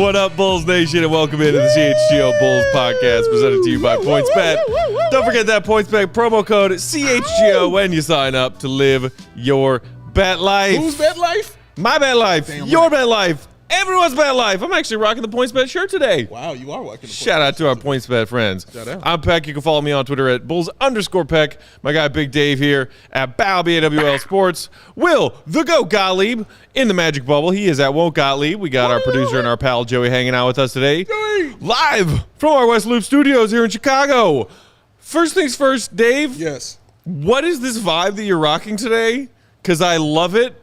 What up, Bulls Nation, and welcome into the CHGO Bulls podcast presented to you by PointsBet. Don't forget that PointsBet promo code CHGO when you sign up to live your bet life. Whose bet life? My bet life. Damn your right. bet life. Everyone's bet life. I'm actually rocking the PointsBet shirt today. Wow, you are rocking the Shout out to our PointsBet friends. Shout out. I'm Peck. You can follow me on Twitter at Bulls_Peck. My guy Big Dave here at BAWL Sports. Will, the GOAT Gottlieb, in the Magic Bubble. He is at Won't Gottlieb. We got our producer and our pal Joey hanging out with us today. Joey! Live from our West Loop studios here in Chicago. First things first, Dave. Yes. What is this vibe that you're rocking today? Because I love it.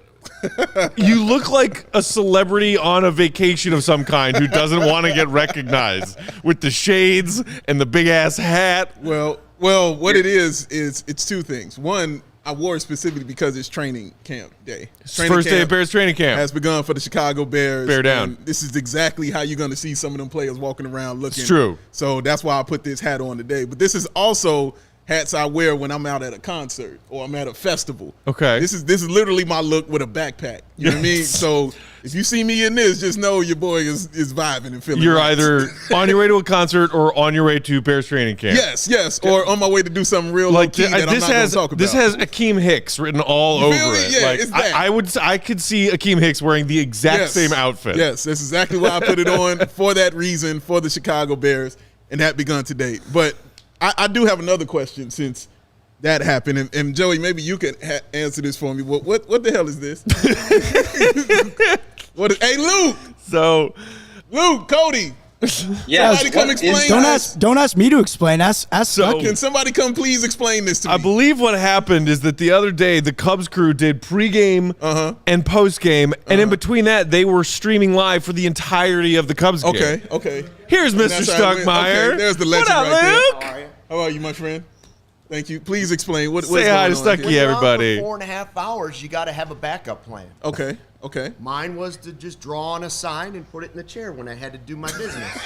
You look like a celebrity on a vacation of some kind who doesn't want to get recognized with the shades and the big-ass hat. Well, what it is it's two things. One, I wore it specifically because it's training camp day. First day of Bears training camp. Has begun for the Chicago Bears. Bear down. And this is exactly how you're going to see some of them players walking around looking. It's true. So that's why I put this hat on today. But this is also hats I wear when I'm out at a concert or I'm at a festival. Okay. This is literally my look with a backpack. You know what I mean? So if you see me in this, just know your boy is vibing and feeling You're right. either on your way to a concert or on your way to Bears training camp. Yes, or on my way to do something real low key that I'm not going to talk about. This has Akeem Hicks written all over it. Yeah, like it's that. I could see Akeem Hicks wearing the exact same outfit. Yes, that's exactly why I put it on, for that reason, for the Chicago Bears, and that begun today. But I do have another question since that happened, and Joey, maybe you can answer this for me. What the hell is this? Hey, Luke! So, Luke, Cody. Yeah, somebody come explain Don't ask me to explain. Ask So- Can somebody come please explain this to me? I believe what happened is that the other day the Cubs crew did pregame and postgame, and in between that they were streaming live for the entirety of the Cubs game. Okay. Here's And Mr. that's how it went. Stuckmeyer. Okay, there's the legend what up, right Luke? there. How are you, my friend? Thank you. Please explain what's Say going hi on to Stucky, here. everybody. For 4.5 hours, you got to have a backup plan. Okay. Mine was to just draw on a sign and put it in the chair when I had to do my business.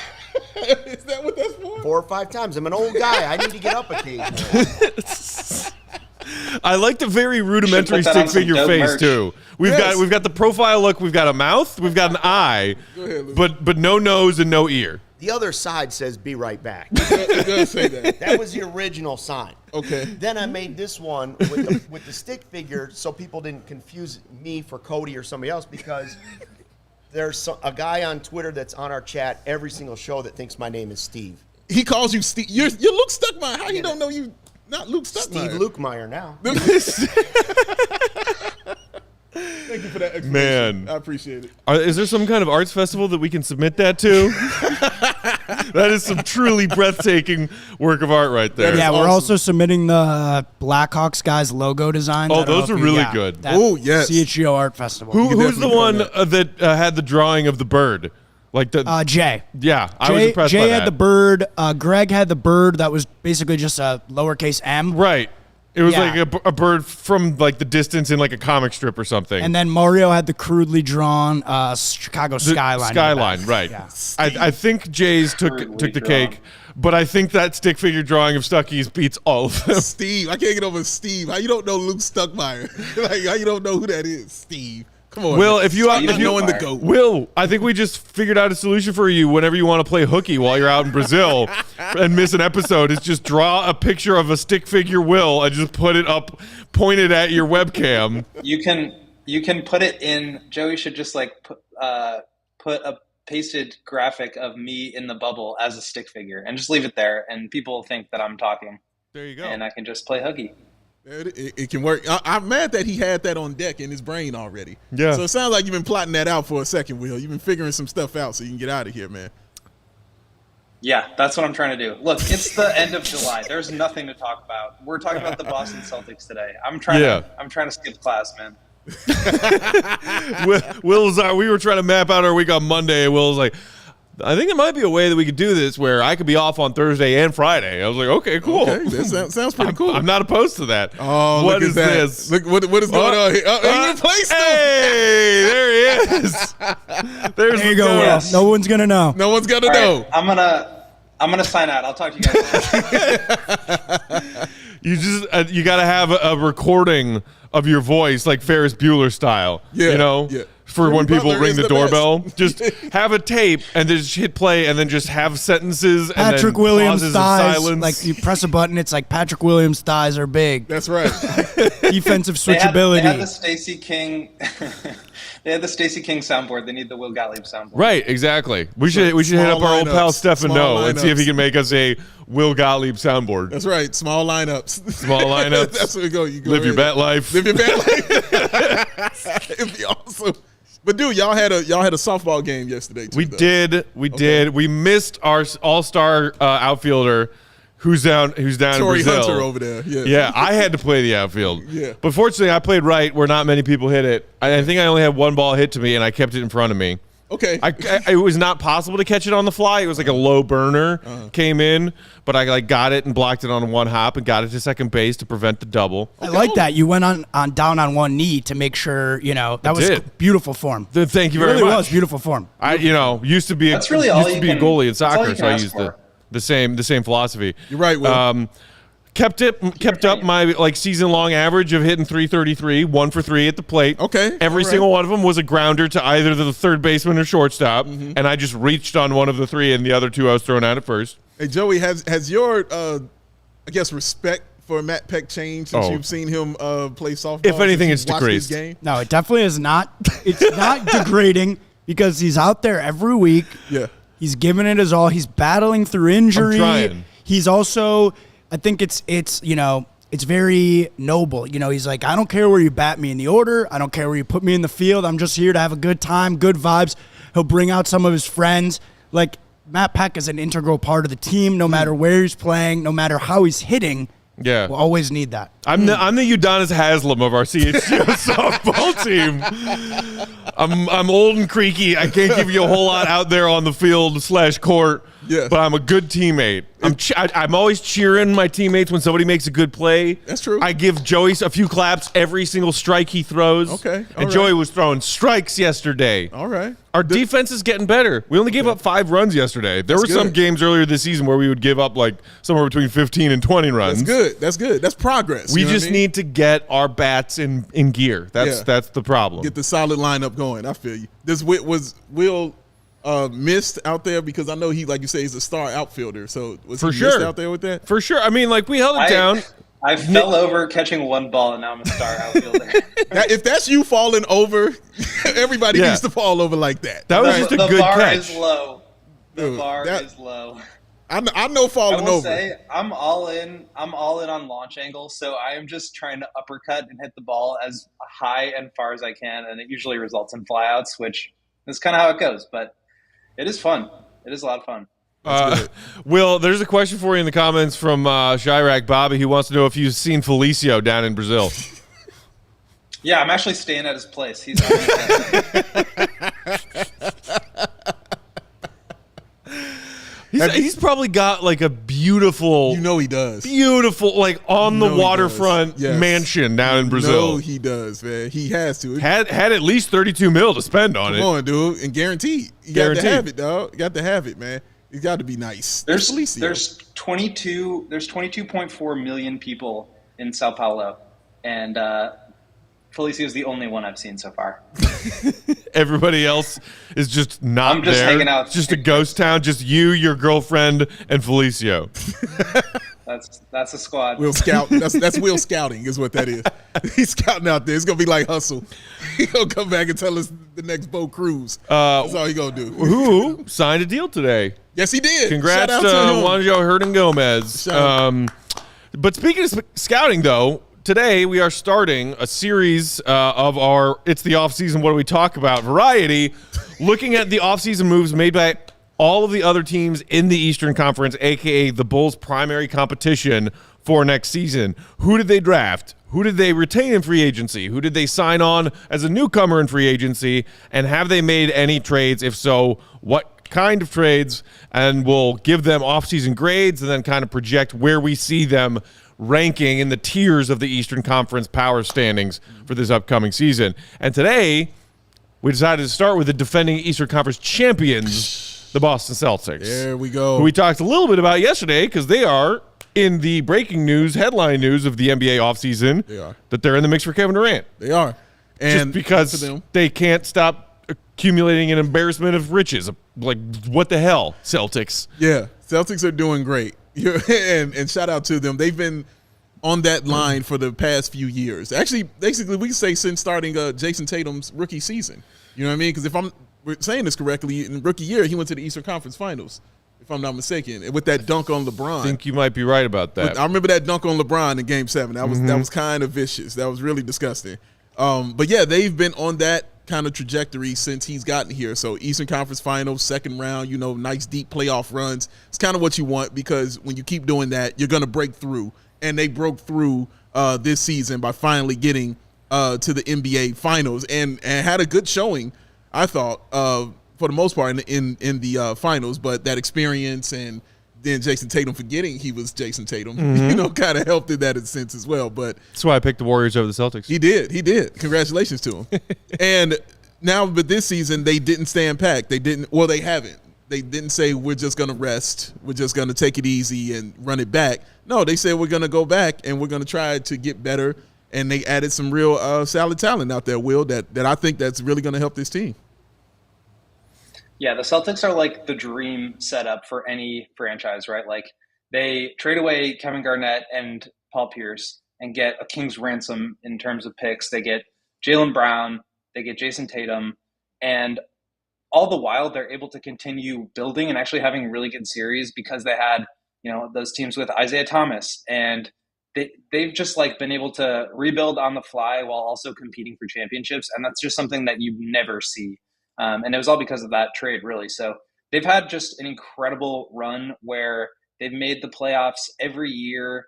Is that what that's for? 4 or 5 times. I'm an old guy. I need to get up occasionally. I like the very rudimentary Should put that stick on some figure dope face merch. too. We've got the profile look, we've got a mouth, we've got an eye, Go ahead, Luke. but no nose and no ear. The other side says, "Be right back." It does say that. That was the original sign. Okay. Then I made this one with the stick figure so people didn't confuse me for Cody or somebody else, because there's a guy on Twitter that's on our chat every single show that thinks my name is Steve. He calls you Steve. You're Luke Stuckmeyer. How you don't know you not Luke Stuckmeyer? Steve Lukemeyer now. Thank you for that explanation. Man. I appreciate it. Is there some kind of arts festival that we can submit that to? That is some truly breathtaking work of art right there. Yeah, we're awesome. also submitting the Blackhawks guys logo design. Oh, those are really good. Oh, yes. CHGO Art Festival. Who's the definitely one call that had the drawing of the bird? Like the Jay. yeah, I was impressed Jay by had that. the bird. Greg had the bird that was basically just a lowercase m. Right. It was Yeah. like a bird from like the distance in like a comic strip or something. And then Mario had the crudely drawn Chicago The skyline. in the Skyline, back. right. Yeah. I think Jay's took the drawn. cake, but I think that stick figure drawing of Stucky's beats all of them. Steve. I can't get over Steve. How you don't know Luke Stuckmeyer? Like, how you don't know who that is? Steve. Come on. Will, man. if you Stop if not you knowing the GOAT. Will, I think we just figured out a solution for you whenever you want to play hooky while you're out in Brazil and miss an episode. Is just draw a picture of a stick figure Will and just put it up pointed at your webcam. You can put it in. Joey should just like put a pasted graphic of me in the bubble as a stick figure and just leave it there, and people think that I'm talking. There you go. And I can just play hooky. It can work. I'm mad that he had that on deck in his brain already. Yeah. So it sounds like you've been plotting that out for a second, Will. You've been figuring some stuff out so you can get out of here, man. Yeah, that's what I'm trying to do. Look, it's the end of July. There's nothing to talk about. We're talking about the Boston Celtics today. I'm trying to skip class, man. We were trying to map out our week on Monday, and Will was like, I think it might be a way that we could do this where I could be off on Thursday and Friday. I was like, okay, cool. Okay, that sounds pretty cool. I'm not opposed to that. Oh, what look at is that. this? Look what is going on here. He replaced him. Hey, there he is. There's There you the go, Will. Yes. No one's gonna know. No one's gonna All know. right, I'm gonna sign out. I'll talk to you guys later. You got to have a recording of your voice like Ferris Bueller style. Yeah, You know? yeah. for when people Butler ring is the the doorbell. best. Just have a tape and then just hit play and then just have sentences and Patrick then Williams' pauses of thighs. silence. Like you press a button, it's like Patrick Williams' thighs are big. That's right. Defensive They switchability. had the Stacey King. They had the Stacey King soundboard. They need the Will Gottlieb soundboard. Right, exactly. We should hit up small our old pal lineups, Stefano small and see if he lineups. can make us a Will Gottlieb soundboard. That's right. Small lineups. Small lineups. That's where we go. You go Live your ahead. bet life. Live your bet life. It'd be awesome. But dude, y'all had a softball game yesterday too. We though. did. We did. We missed our all-star outfielder who's down in Torrey Brazil. Hunter over there. Yeah. Yeah, I had to play the outfield. Yeah. But fortunately, I played right where not many people hit it. I think I only had one ball hit to me, and I kept it in front of me. Okay. It was not possible to catch it on the fly. It was like a low burner came in, but I got it and blocked it on one hop and got it to second base to prevent the double. I like that. You went on down on one knee to make sure, that was did. beautiful form. Thank you It very really much. was beautiful form. I used to be That's really all you a can- goalie in that's all soccer, you so can I ask used for. the same philosophy. You're right, Will. Kept up my season long average of hitting 333, 1 for 3 at the plate. Okay, Every all right. single one of them was a grounder to either the third baseman or shortstop, and I just reached on one of the three, and the other two I was thrown out at first. Hey Joey, has your respect for Matt Peck changed since Oh. you've seen him play softball? If anything, since it's you've watched his decreased. game? No, it definitely is not. It's not degrading because he's out there every week. Yeah. He's giving it his all. He's battling through injury. trying. He's also, I think it's very noble. He's like, I don't care where you bat me in the order. I don't care where you put me in the field. I'm just here to have a good time, good vibes. He'll bring out some of his friends. Like, Matt Peck is an integral part of the team, no matter where he's playing, no matter how he's hitting. Yeah. We'll always need that. I'm the Udonis Haslam of our CHGO softball team. I'm old and creaky. I can't give you a whole lot out there on the field / court. Yeah. But I'm a good teammate. I'm always cheering my teammates when somebody makes a good play. That's true. I give Joey a few claps every single strike he throws. Okay, all And right. Joey was throwing strikes yesterday. All right. Our defense is getting better. We only gave up 5 runs yesterday. There were some good. games earlier this season where we would give up somewhere between 15 and 20 runs. That's good. That's good. That's progress. We you know just what I mean? need to get our bats in gear. Yeah. That's the problem. Get the solid lineup going. I feel you. Was Will missed out there because I know he, like you say, he's a star outfielder. So was For he sure. missed out there with that? For sure. I mean, we held it down. I fell over catching one ball, and now I'm a star outfielder. If that's you falling over, everybody Yeah. needs to fall over like that. That was Right? just a The good bar catch. is low. The Dude, bar that- is low. I know I falling will over. say I'm all in. I'm all in on launch angle, so I am just trying to uppercut and hit the ball as high and far as I can, and it usually results in flyouts, which is kind of how it goes. But it is fun. It is a lot of fun. Will, there's a question for you in the comments from Chirac Bobby, who wants to know if you've seen Felicio down in Brazil. Yeah, I'm actually staying at his place. He's He's probably got a beautiful, You know he does. beautiful, on the know he waterfront does. Yes. mansion down in Brazil. No, he does, man. He has to. Had at least 32 mil to spend on Come it. on, dude, and guaranteed. You Guaranteed. got to have it, dog. You got to have it, man. He's got to be nice. There's Felicio. 22.4 million people in Sao Paulo, and Felicio is the only one I've seen so far. Everybody else is just not I'm just there. hanging out. It's just a ghost town. Just you, your girlfriend, and Felicio. That's a squad. Will Scout. That's Will scouting is what that is. He's scouting out there. It's gonna be like Hustle. He'll come back and tell us the next Bo Cruz. That's all he gonna do. Who signed a deal today? Yes, he did. Congrats Shout to out to him. Juanjo Hernan Gomez. Shout out. But speaking of scouting, though, today we are starting a series of our It's the Offseason, What Do We Talk About variety, looking at the offseason moves made by all of the other teams in the Eastern Conference, a.k.a. the Bulls' primary competition for next season. Who did they draft? Who did they retain in free agency? Who did they sign on as a newcomer in free agency? And have they made any trades? If so, what kind of trades? And we'll give them offseason grades and then kind of project where we see them ranking in the tiers of the Eastern Conference power standings for this upcoming season. And today, we decided to start with the defending Eastern Conference champions, the Boston Celtics. There we go. Who we talked a little bit about yesterday because they are in the breaking news, headline news of the NBA offseason. They are. That they're in the mix for Kevin Durant. They are. just because for them. they can't stop accumulating an embarrassment of riches. Like, what the hell, Celtics? Yeah, Celtics are doing great. And shout out to them. They've been on that line for the past few years. Actually, basically, we can say since starting Jason Tatum's rookie season. You know what I mean? Because if I'm saying this correctly, in rookie year, he went to the Eastern Conference Finals, if I'm not mistaken, with that dunk on LeBron. I think you might be right about that. I remember that dunk on LeBron in Game 7. That was kind of vicious. That was really disgusting. But, yeah, they've been on that kind of trajectory since he's gotten here. So Eastern Conference Finals, second round, nice deep playoff runs. It's kind of what you want because when you keep doing that, you're going to break through. And they broke through this season by finally getting to the NBA Finals and had a good showing, I thought, for the most part in the finals. But that experience and then Jason Tatum forgetting he was Jason Tatum, kind of helped in that in a sense as well. But that's why I picked the Warriors over the Celtics. He did. Congratulations to him. And now, but this season, they didn't stand pat. They haven't. They didn't say we're just going to rest. We're just going to take it easy and run it back. No, they said we're going to go back and we're going to try to get better. And they added some real solid talent out there, Will, that I think that's really going to help this team. Yeah, the Celtics are like the dream setup for any franchise, right? Like they trade away Kevin Garnett and Paul Pierce and get a king's ransom in terms of picks. They get Jaylen Brown, they get Jason Tatum, and all the while they're able to continue building and actually having really good series because they had, those teams with Isaiah Thomas, and they've just like been able to rebuild on the fly while also competing for championships. And that's just something that you never see. And it was all because of that trade, really. So they've had just an incredible run where they've made the playoffs every year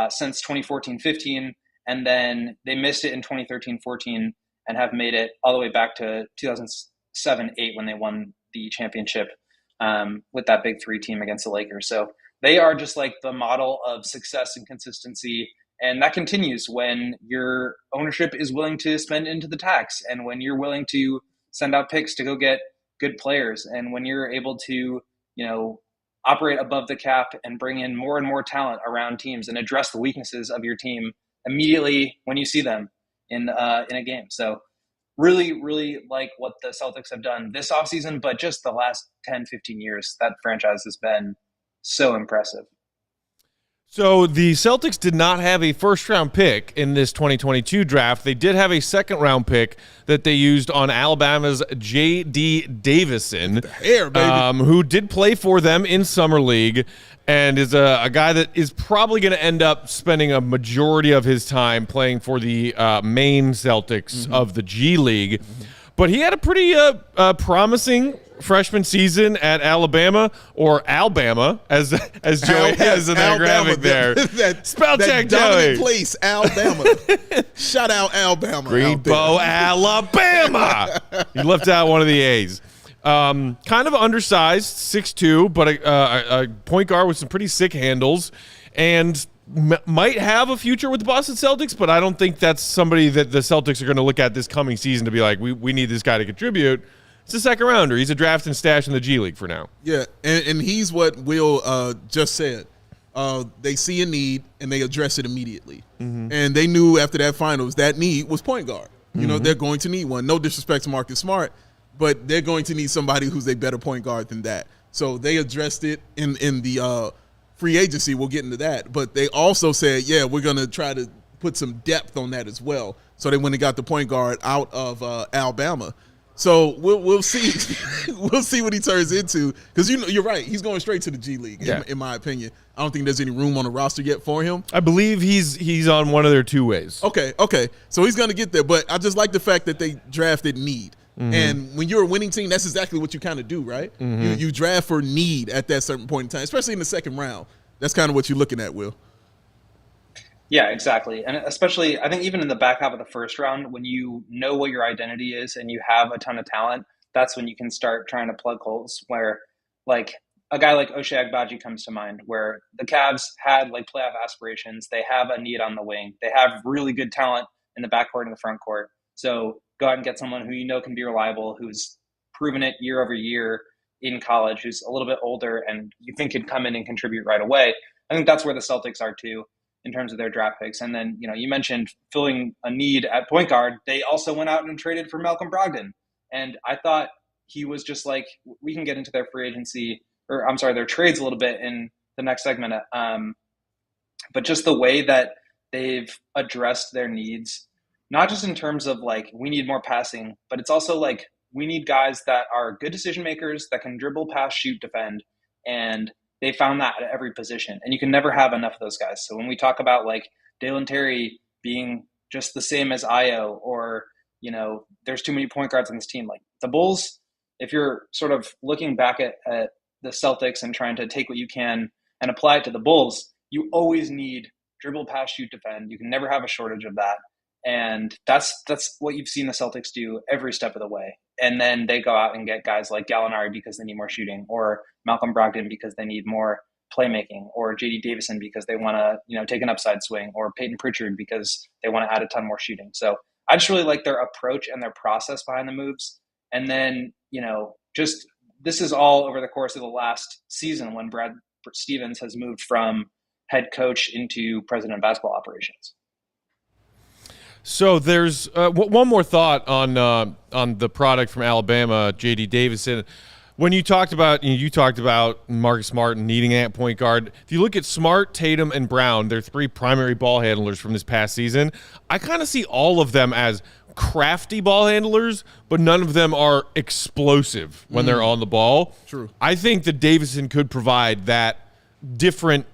since 2014-15, and then they missed it in 2013-14 and have made it all the way back to 2007-8 when they won the championship with that Big Three team against the Lakers. So they are just like the model of success and consistency. And that continues when your ownership is willing to spend into the tax and when you're willing to send out picks to go get good players. And when you're able to, operate above the cap and bring in more and more talent around teams and address the weaknesses of your team immediately when you see them in a game. So really, really like what the Celtics have done this offseason, but just the last 10, 15 years, that franchise has been so impressive. So the Celtics did not have a first-round pick in this 2022 draft. They did have a second-round pick that they used on Alabama's J.D. Davison, who did play for them in Summer League and is a guy that is probably going to end up spending a majority of his time playing for the main Celtics of the G League. But he had a pretty promising freshman season at Alabama, or Alabama, as Joey has in the graphic there. Spell check, Joey. Place, Alabama. Shout out Alabama. Greenbow, Alabama. You left out one of the A's. Kind of undersized, 6'2", but a point guard with some pretty sick handles, and might have a future with the Boston Celtics, but I don't think that's somebody that the Celtics are going to look at this coming season to be like, we need this guy to contribute. It's a second rounder. He's a draft and stash in the G League for now. Yeah, and he's what Will just said. They see a need, and they address it immediately. And they knew after that finals that need was point guard. They're going to need one. No disrespect to Marcus Smart, but they're going to need somebody who's a better point guard than that. So they addressed it in the free agency. We'll get into that. But they also said, yeah, we're going to try to put some depth on that as well. So they went and got the point guard out of Alabama. So we'll see. We'll see what he turns into, because you're right. He's going straight to the G League, in my opinion. I don't think there's any room on the roster yet for him. I believe he's on one of their two ways. Okay. So he's going to get there. But I just like the fact that they drafted need. And when you're a winning team, that's exactly what you kind of do, right? You draft for need at that certain point in time, especially in the second round. That's kind of what you're looking at, Will. Yeah, exactly. And especially, I think even in the back half of the first round, when you know what your identity is and you have a ton of talent, that's when you can start trying to plug holes where, like, a guy like Ochai Agbaji comes to mind, where the Cavs had, like, playoff aspirations. They have a need on the wing. They have really good talent in the backcourt and the front court. So go out and get someone who you know can be reliable, who's proven it year over year in college, who's a little bit older and you think could come in and contribute right away. I think that's where the Celtics are too. in terms of their draft picks. And then, you mentioned filling a need at point guard. They also went out and traded for Malcolm Brogdon. And I thought he was just like, we can get into their free agency, or I'm sorry, their trades a little bit in the next segment. But just the way that they've addressed their needs, not just in terms of like, we need more passing, but it's also like, we need guys that are good decision makers that can dribble, pass, shoot, defend. And they found that at every position. And you can never have enough of those guys. So when we talk about like Dalen Terry being just the same as Io, or, there's too many point guards on this team, like the Bulls, if you're sort of looking back at the Celtics and trying to take what you can and apply it to the Bulls, you always need dribble, pass, shoot, defend. You can never have a shortage of that. And that's what you've seen the Celtics do every step of the way. And then they go out and get guys like Gallinari because they need more shooting, or Malcolm Brogdon because they need more playmaking, or JD Davison because they want to, take an upside swing, or Peyton Pritchard because they want to add a ton more shooting. So I just really like their approach and their process behind the moves. And then, just this is all over the course of the last season when Brad Stevens has moved from head coach into president of basketball operations. So there's one more thought on the product from Alabama, JD Davison. When you talked about Marcus Smart needing that point guard, if you look at Smart, Tatum, and Brown, they're three primary ball handlers from this past season. I kind of see all of them as crafty ball handlers, but none of them are explosive when they're on the ball. True. I think that Davison could provide that different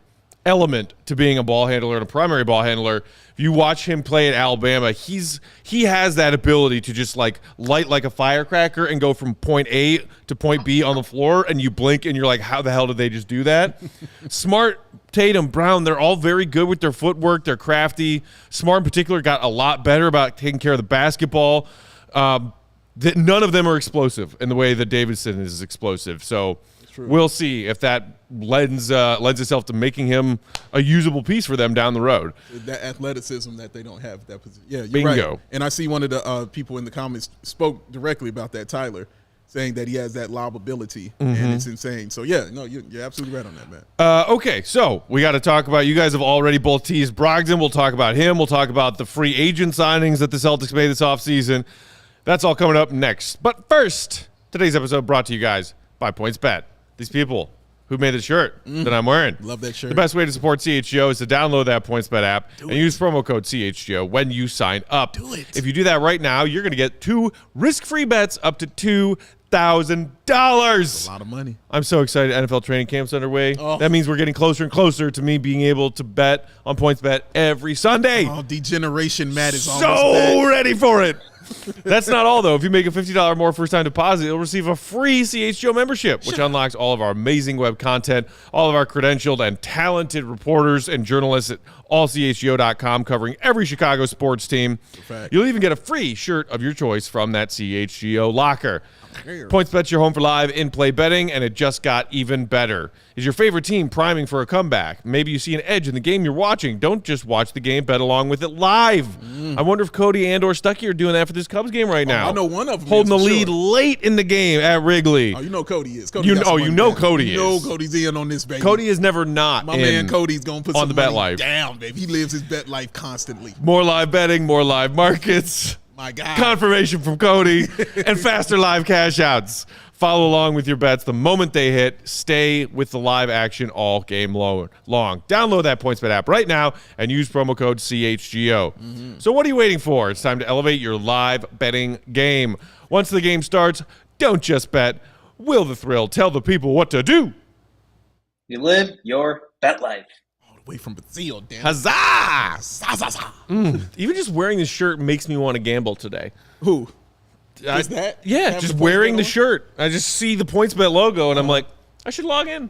element to being a ball handler and a primary ball handler. If you watch him play at Alabama, he has that ability to just light like a firecracker and go from point A to point B on the floor, and you blink and you're like, how the hell did they just do that? Smart, Tatum, Brown, they're all very good with their footwork. They're crafty. Smart in particular got a lot better about taking care of the basketball. None of them are explosive in the way that Davison is explosive. So we'll see if that lends itself to making him a usable piece for them down the road. That athleticism that they don't have at that position. Yeah, you're Bingo. right. And I see one of the people in the comments spoke directly about that, Tyler, saying that he has that lob ability, and it's insane. So, yeah, no, you're absolutely right on that, man. Okay, so we got to talk about, you guys have already both teased Brogdon. We'll talk about him. We'll talk about the free agent signings that the Celtics made this offseason. That's all coming up next. But first, today's episode brought to you guys by PointsBet. These people who made the shirt that I'm wearing. Love that shirt. The best way to support CHGO is to download that PointsBet app and use promo code CHGO when you sign up. Do it. If you do that right now, you're going to get 2 risk-free bets up to $2,000. That's a lot of money. I'm so excited. NFL training camp's underway. Oh. That means we're getting closer and closer to me being able to bet on PointsBet every Sunday. Oh, Degeneration Matt is almost So back. ready for it. That's not all, though. If you make a $50 more first-time deposit, you'll receive a free CHGO membership, which unlocks all of our amazing web content, all of our credentialed and talented reporters and journalists at allchgo.com covering every Chicago sports team. You'll even get a free shirt of your choice from that CHGO locker. PointsBet's your home for live in-play betting, and it just got even better. Is your favorite team priming for a comeback? Maybe you see an edge in the game you're watching. Don't just watch the game, bet along with it live. I wonder if Cody and or Stuckey are doing that for this Cubs game right now. I know one of them holding the is for lead sure. late in the game at Wrigley. Oh, you know Cody is. Cody You got know- some you money know down. Cody You know is. Cody's in on this, baby. Cody is never not My in man Cody's going to put on some the bet money life. down, baby. He lives his bet life constantly. More live betting, more live markets. My God. Confirmation from Cody and faster live cash outs. Follow along with your bets the moment they hit. Stay with the live action all game long. Download that PointsBet app right now and use promo code CHGO. So what are you waiting for? It's time to elevate your live betting game. Once the game starts, don't just bet. Will the thrill tell the people what to do? You live your bet life. All the way from Brazil, damn. Huzzah! Zazaza. Even just wearing this shirt makes me want to gamble today. Who? Is that? Yeah, Have just the wearing PointsBet the on? shirt. I just see the PointsBet logo, and I'm like, I should log in.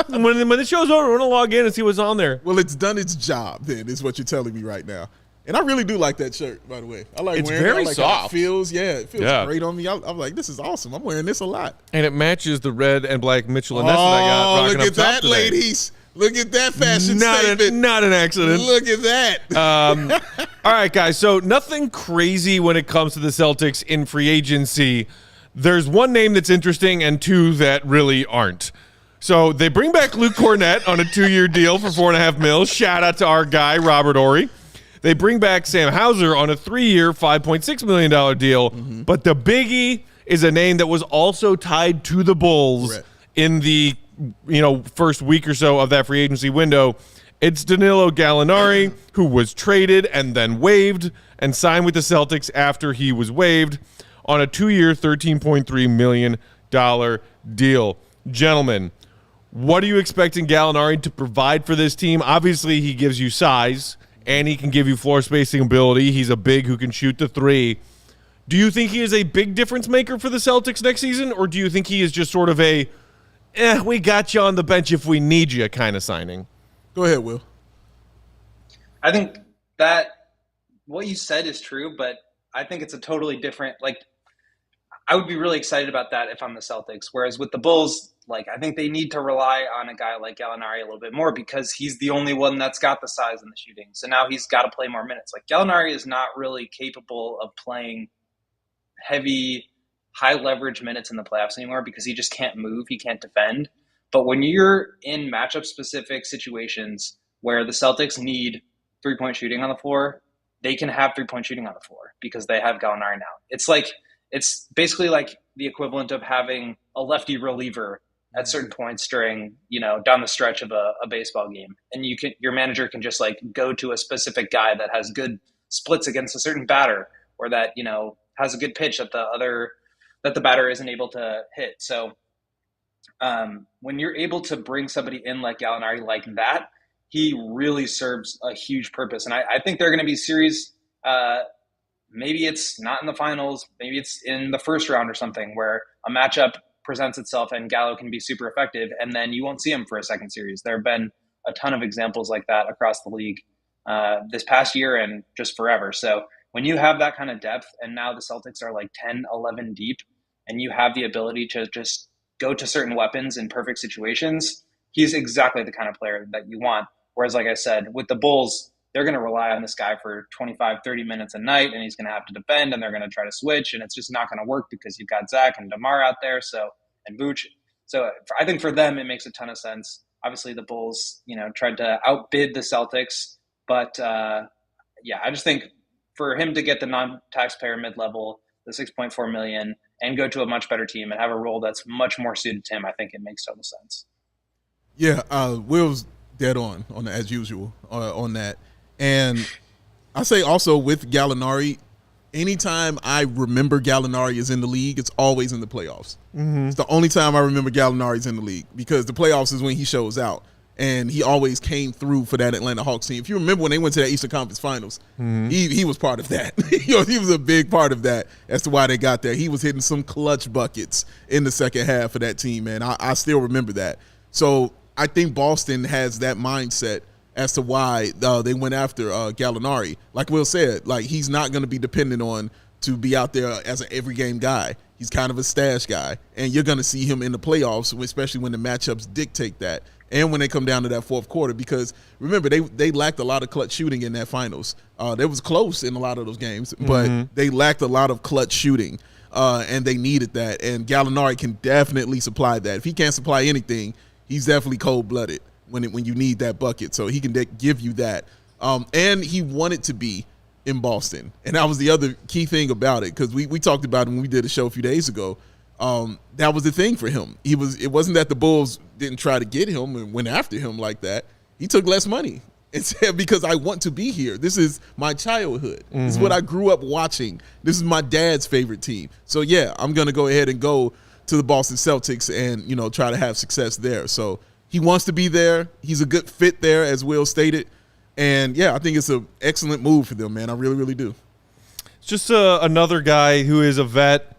when the show's over, we're going to log in and see what's on there. Well, it's done its job, then, is what you're telling me right now. And I really do like that shirt, by the way. I like It's wearing very it. I like how soft. it feels. Yeah, it feels Yeah. great on me. I'm like, this is awesome. I'm wearing this a lot. And it matches the red and black Mitchell and Ness that I got rocking look up at top that, today. ladies. Look at that fashion Not statement. an accident. Look at that. All right, guys. So nothing crazy when it comes to the Celtics in free agency. There's one name that's interesting and two that really aren't. So they bring back Luke Cornett on a 2-year deal for $4.5 million. Shout out to our guy, Robert Horry. They bring back Sam Hauser on a 3-year, $5.6 million deal. But the biggie is a name that was also tied to the Bulls in the first week or so of that free agency window. It's Danilo Gallinari, who was traded and then waived and signed with the Celtics after he was waived on a 2-year, $13.3 million deal. Gentlemen, what are you expecting Gallinari to provide for this team? Obviously, he gives you size, and he can give you floor spacing ability. He's a big who can shoot the three. Do you think he is a big difference maker for the Celtics next season, or do you think he is just sort of a, we got you on the bench if we need you kind of signing? Go ahead, Will. I think that what you said is true, but I think it's a totally different, I would be really excited about that if I'm the Celtics. Whereas with the Bulls, I think they need to rely on a guy like Gallinari a little bit more because he's the only one that's got the size and the shooting. So now he's got to play more minutes. Gallinari is not really capable of playing heavy, high leverage minutes in the playoffs anymore because he just can't move. He can't defend. But when you're in matchup specific situations where the Celtics need 3-point shooting on the floor, they can have 3-point shooting on the floor because they have Gallinari now. It's basically like the equivalent of having a lefty reliever at certain points during, down the stretch of a baseball game. And your manager can just go to a specific guy that has good splits against a certain batter or that, has a good pitch that the batter isn't able to hit. So when you're able to bring somebody in like Gallinari like that, he really serves a huge purpose. And I think they're going to be series, maybe it's not in the finals, maybe it's in the first round or something where a matchup presents itself and Gallo can be super effective, and then you won't see him for a second series. There have been a ton of examples like that across the league this past year and just forever. So when you have that kind of depth, and now the Celtics are 10, 11 deep, and you have the ability to just go to certain weapons in perfect situations, he's exactly the kind of player that you want. Whereas, like I said, with the Bulls, they're going to rely on this guy for 25, 30 minutes a night, and he's going to have to defend, and they're going to try to switch, and it's just not going to work because you've got Zach and DeMar out there, and Vooch. So I think for them, it makes a ton of sense. Obviously, the Bulls, tried to outbid the Celtics, but I just think for him to get the non-taxpayer mid-level, the $6.4 million, and go to a much better team and have a role that's much more suited to him, I think it makes total sense. Yeah, Will's dead on as usual on that. And I say also with Gallinari, anytime I remember Gallinari is in the league, it's always in the playoffs. It's the only time I remember Gallinari's in the league because the playoffs is when he shows out. And he always came through for that Atlanta Hawks team. If you remember when they went to that Eastern Conference Finals, he was part of that. He was a big part of that as to why they got there. He was hitting some clutch buckets in the second half of that team, man. I still remember that. So I think Boston has that mindset as to why they went after Gallinari. Like Will said, he's not going to be dependent on to be out there as an every game guy. He's kind of a stash guy, and you're going to see him in the playoffs, especially when the matchups dictate that. And when they come down to that fourth quarter, because remember, they lacked a lot of clutch shooting in that finals. They was close in a lot of those games, but they lacked a lot of clutch shooting, and they needed that. And Gallinari can definitely supply that. If he can't supply anything, he's definitely cold-blooded when you need that bucket. So he can give you that. And he wanted to be in Boston. And that was the other key thing about it, because we talked about it when we did a show a few days ago. That was the thing for him. It wasn't that the Bulls didn't try to get him and went after him like that. He took less money and said, because I want to be here. This is my childhood. This is what I grew up watching. This is my dad's favorite team. So, yeah, I'm going to go ahead and go to the Boston Celtics and, try to have success there. So he wants to be there. He's a good fit there, as Will stated. And, yeah, I think it's an excellent move for them, man. I really, really do. It's just another guy who is a vet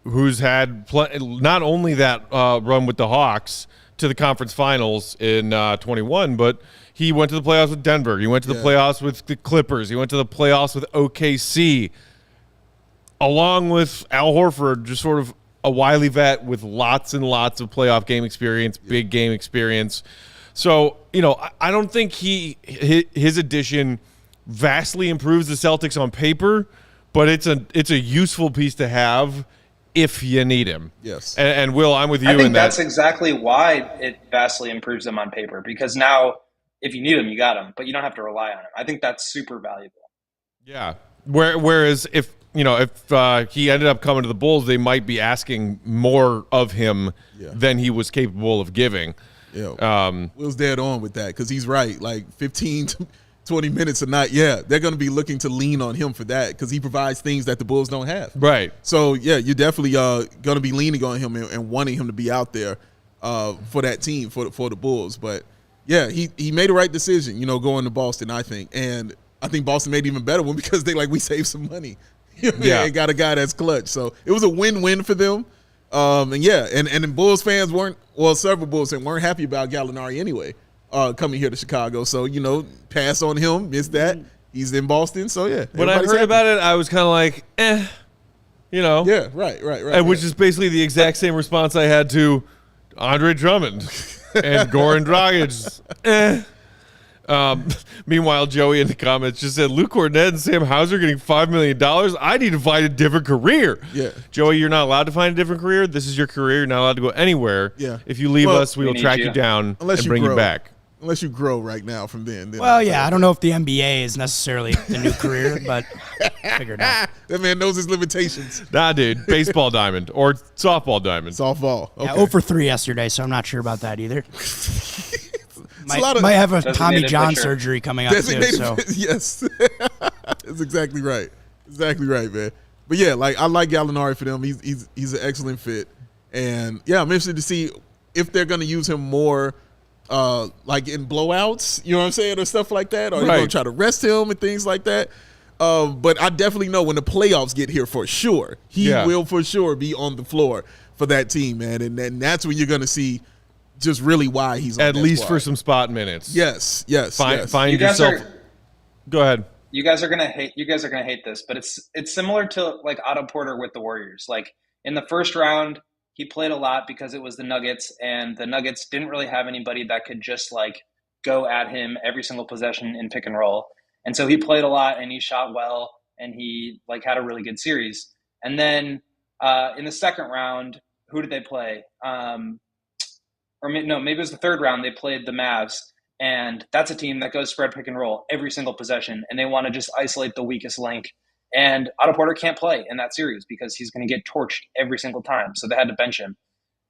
who's had not only that run with the Hawks to the conference finals in 21, but he went to the playoffs with Denver. He went to the playoffs with the Clippers. He went to the playoffs with OKC, along with Al Horford, just sort of a wily vet with lots and lots of playoff game experience, big game experience. So, I don't think his addition vastly improves the Celtics on paper, but it's a useful piece to have if you need him. Yes. And Will, I'm with you I think in that. that's exactly why it vastly improves him on paper, because now if you need him, you got him, but you don't have to rely on him. I think that's super valuable. Yeah. Whereas if he ended up coming to the Bulls, they might be asking more of him than he was capable of giving. Yeah. Will's dead on with that because he's right. Like 15 to 20 minutes a night. Yeah, they're going to be looking to lean on him for that because he provides things that the Bulls don't have. Right. So, yeah, you're definitely going to be leaning on him and wanting him to be out there for that team, for the Bulls. But, yeah, he made the right decision, going to Boston, I think. And I think Boston made an even better one because we saved some money. And got a guy that's clutch. So it was a win-win for them. And the Bulls fans several Bulls fans weren't happy about Gallinari anyway, coming here to Chicago. So, pass on him, missed that. He's in Boston. So, yeah. When I heard about it, I was kind of like, Yeah, right. Which is basically the exact same response I had to Andre Drummond and Goran Dragic. Meanwhile, Joey in the comments just said, Luke Cornett and Sam Hauser getting $5 million. I need to find a different career. Yeah. Joey, you're not allowed to find a different career. This is your career. You're not allowed to go anywhere. Yeah. If you leave us, we will track you down and bring you back. Unless you grow right now from then. Well, yeah, I don't know if the NBA is necessarily the new career, but figure it out. That man knows his limitations. Nah, dude. Baseball diamond or softball diamond. Softball. Okay. Yeah, 0 for 3 yesterday, so I'm not sure about that either. Might have a Tommy John surgery coming up too. So. Yes, that's exactly right. Exactly right, man. But yeah, I like Gallinari for them. He's an excellent fit, and yeah, I'm interested to see if they're going to use him more, in blowouts. You know what I'm saying, or stuff like that, or they're going to try to rest him and things like that. But I definitely know when the playoffs get here, for sure, he will for sure be on the floor for that team, man, and that's when you're going to see just really why he's on at least squad. For some spot minutes. Yes. Find yourself. Go ahead. You guys are gonna hate this, but it's similar to Otto Porter with the Warriors. In the first round, he played a lot because it was the Nuggets, and the Nuggets didn't really have anybody that could just go at him every single possession in pick and roll. And so he played a lot and he shot well and he had a really good series. And then in the second round, who did they play? Maybe it was the third round. They played the Mavs, and that's a team that goes spread pick and roll every single possession, and they want to just isolate the weakest link. And Otto Porter can't play in that series because he's going to get torched every single time, so they had to bench him.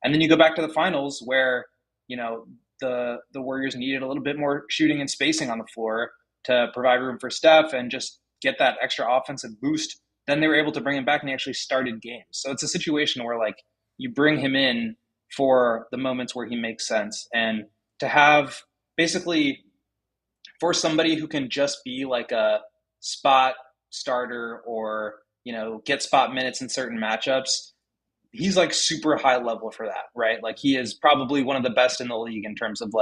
And then you go back to the finals where the Warriors needed a little bit more shooting and spacing on the floor to provide room for Steph and just get that extra offensive boost. Then they were able to bring him back, and he actually started games. So it's a situation where you bring him in for the moments where he makes sense, and to have basically for somebody who can just be a spot starter or get spot minutes in certain matchups, he's super high level for that, right? He is probably one of the best in the league in terms of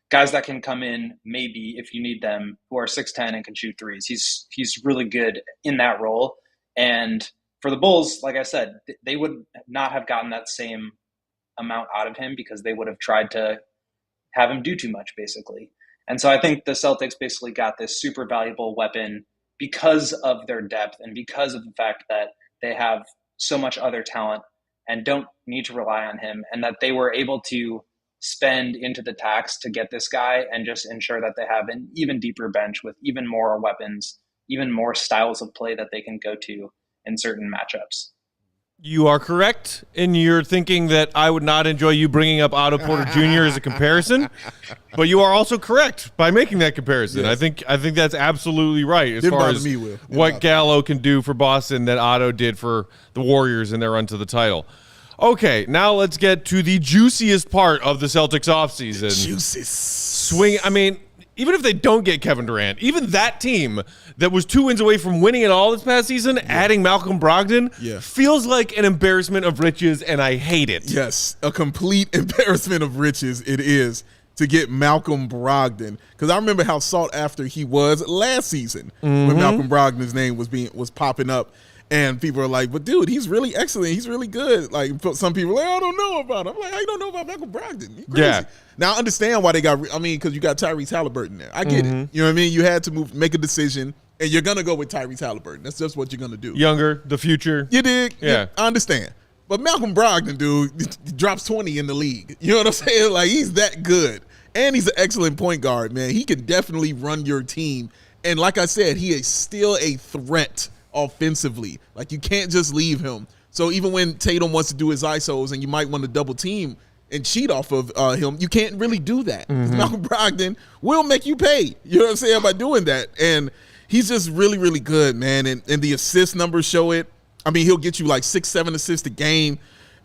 guys that can come in maybe if you need them, who are 6'10" and can shoot threes. He's really good in that role. And for the Bulls, like I said, they would not have gotten that same amount out of him because they would have tried to have him do too much, basically. And so I think the Celtics basically got this super valuable weapon because of their depth and because of the fact that they have so much other talent and don't need to rely on him, and that they were able to spend into the tax to get this guy and just ensure that they have an even deeper bench with even more weapons, even more styles of play that they can go to in certain matchups. You are correct in your thinking that I would not enjoy you bringing up Otto Porter Jr. as a comparison, but you are also correct by making that comparison. Yes. I think that's absolutely right as far as what Gallo can do for Boston that Otto did for the Warriors in their run to the title. Okay, now let's get to the juiciest part of the Celtics offseason. Even if they don't get Kevin Durant, even that team that was 2 wins away from winning it all this past season, adding Malcolm Brogdon, feels like an embarrassment of riches, and I hate it. Yes, a complete embarrassment of riches it is to get Malcolm Brogdon. Because I remember how sought after he was last season when Malcolm Brogdon's name was popping up. And people are like, but dude, he's really excellent. He's really good. Some people are I don't know about him. I'm like, I don't know about Malcolm Brogdon. You crazy. Yeah. Now I understand why they got, because you got Tyrese Halliburton there. I get it. You know what I mean? You had to make a decision, and you're going to go with Tyrese Halliburton. That's just what you're going to do. Younger, the future. You dig? Yeah. I understand. But Malcolm Brogdon, dude, drops 20 in the league. You know what I'm saying? Like, he's that good. And he's an excellent point guard, man. He can definitely run your team. And like I said, he is still a threat offensively. Like, you can't just leave him. So even when Tatum wants to do his ISOs and you might want to double team and cheat off of him, you can't really do that. Malcolm Brogdon will make you pay. You know what I'm saying? By doing that. And he's just really, really good, man. And the assist numbers show it. I mean, he'll get you like 6-7 assists a game.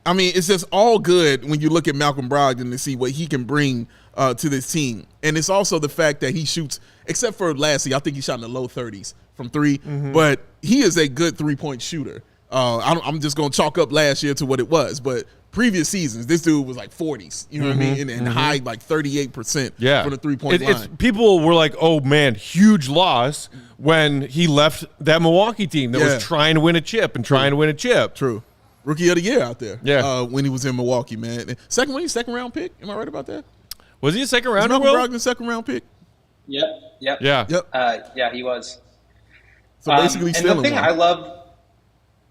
I mean, it's just all good when you look at Malcolm Brogdon to see what he can bring to this team. And it's also the fact that he shoots, except for last year, I think he shot in the low 30s from three, but he is a good three-point shooter. I'm just going to chalk up last year to what it was, but previous seasons, this dude was like 40s, you know what I mean, and high like 38% from the three-point line. People were like, oh, man, huge loss when he left that Milwaukee team that was trying to win a chip and trying to win a chip. True. Rookie of the year out there when he was in Milwaukee, man. Second round pick? Am I right about that? Was he a second rounder? Malcolm Brogdon second round pick? Yep. Yeah, he was. So basically, and the thing I love,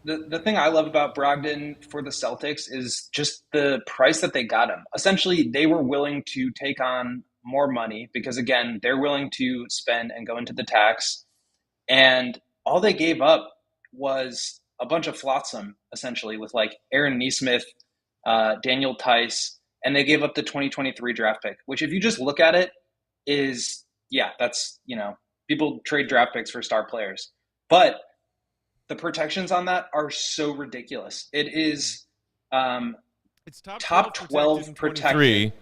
the thing I love about Brogdon for the Celtics is just the price that they got him. Essentially, they were willing to take on more money because, again, they're willing to spend and go into the tax, and all they gave up was a bunch of flotsam, essentially, with like Aaron Nesmith, Daniel Tice, and they gave up the 2023 draft pick, which if you just look at it is, that's, people trade draft picks for star players. But the protections on that are so ridiculous. It is it's top 12 protected.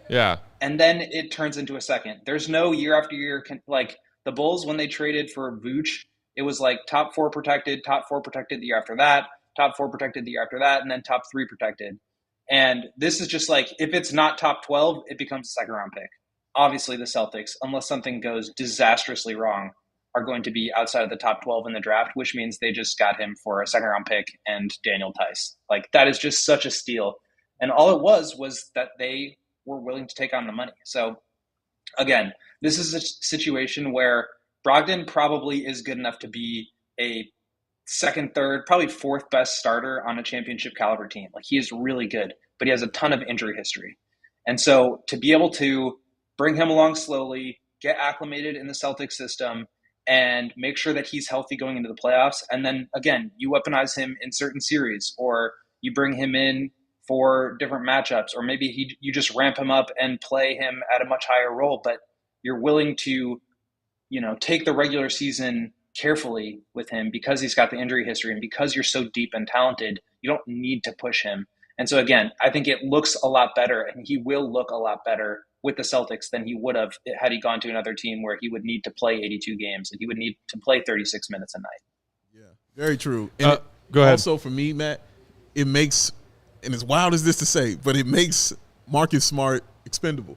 Yeah. And then it turns into a second. There's no year after year, like the Bulls, when they traded for Vooch, it was like top 4 protected the year after that, top 4 protected the year after that, and then top 3 protected. And this is just like, if it's not top 12, it becomes a second round pick. Obviously, the Celtics, unless something goes disastrously wrong, are going to be outside of the top 12 in the draft, which means they just got him for a second round pick and Daniel Tice. Like, that is just such a steal. And all it was that they were willing to take on the money. So, again, this is a situation where Brogdon probably is good enough to be a second, third, probably fourth best starter on a championship caliber team. Like, he is really good, but he has a ton of injury history. And so to be able to bring him along slowly, get acclimated in the Celtics system, and make sure that he's healthy going into the playoffs, and then, again, you weaponize him in certain series, or you bring him in for different matchups, or maybe you just ramp him up and play him at a much higher role, but you're willing to, take the regular season carefully with him because he's got the injury history and because you're so deep and talented, you don't need to push him. And so, again, I think it looks a lot better, and he will look a lot better with the Celtics than he would have had he gone to another team where he would need to play 82 games and he would need to play 36 minutes a night. Yeah, very true. And go ahead. Also, for me, Matt, it makes, and as wild as this to say, but it makes Marcus Smart expendable.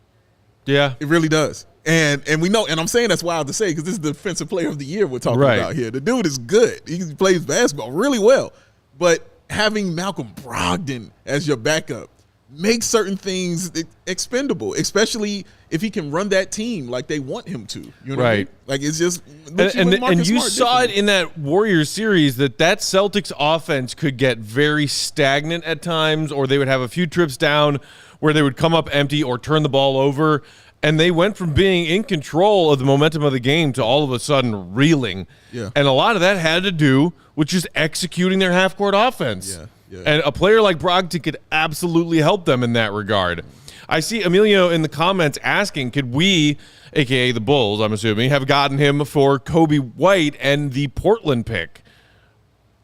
Yeah. It really does. And we know, and I'm saying that's wild to say because this is the defensive player of the year we're talking about here. The dude is good. He plays basketball really well. But having Malcolm Brogdon as your backup makes certain things expendable, especially if he can run that team like they want him to. You know what I mean? Like, it's just and you saw it in that Warriors series that Celtics offense could get very stagnant at times, or they would have a few trips down where they would come up empty or turn the ball over. And they went from being in control of the momentum of the game to all of a sudden reeling. Yeah. And a lot of that had to do with just executing their half-court offense. Yeah. And a player like Brogdon could absolutely help them in that regard. I see Emilio in the comments asking, could we, a.k.a. the Bulls, I'm assuming, have gotten him for Kobe White and the Portland pick?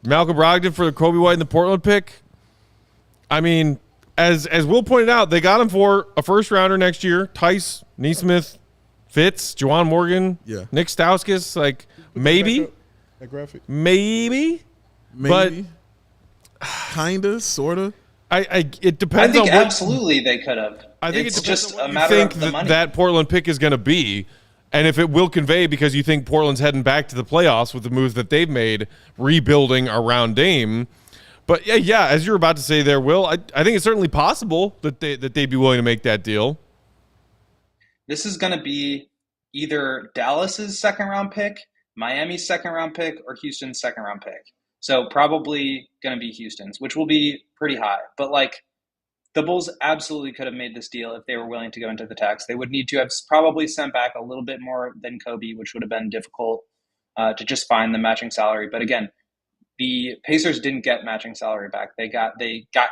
Malcolm Brogdon for the Kobe White and the Portland pick? I mean, as Will pointed out, they got him for a first-rounder next year. Tice, Nesmith, Fitz, Juwan Morgan, Nick Stauskas. Like, maybe. That graphic. Maybe. But kinda, sorta. It depends on what. I think absolutely they could have. I think it's it depends just on what a matter you think of the money. that Portland pick is going to be, and if it will convey because you think Portland's heading back to the playoffs with the moves that they've made, rebuilding around Dame. But yeah, as you're about to say there, Will, I think it's certainly possible that they'd be willing to make that deal. This is going to be either Dallas's second-round pick, Miami's second-round pick, or Houston's second-round pick. So probably going to be Houston's, which will be pretty high. But like the Bulls absolutely could have made this deal if they were willing to go into the tax. They would need to have probably sent back a little bit more than Kobe, which would have been difficult to just find the matching salary. But again, the Pacers didn't get matching salary back. They got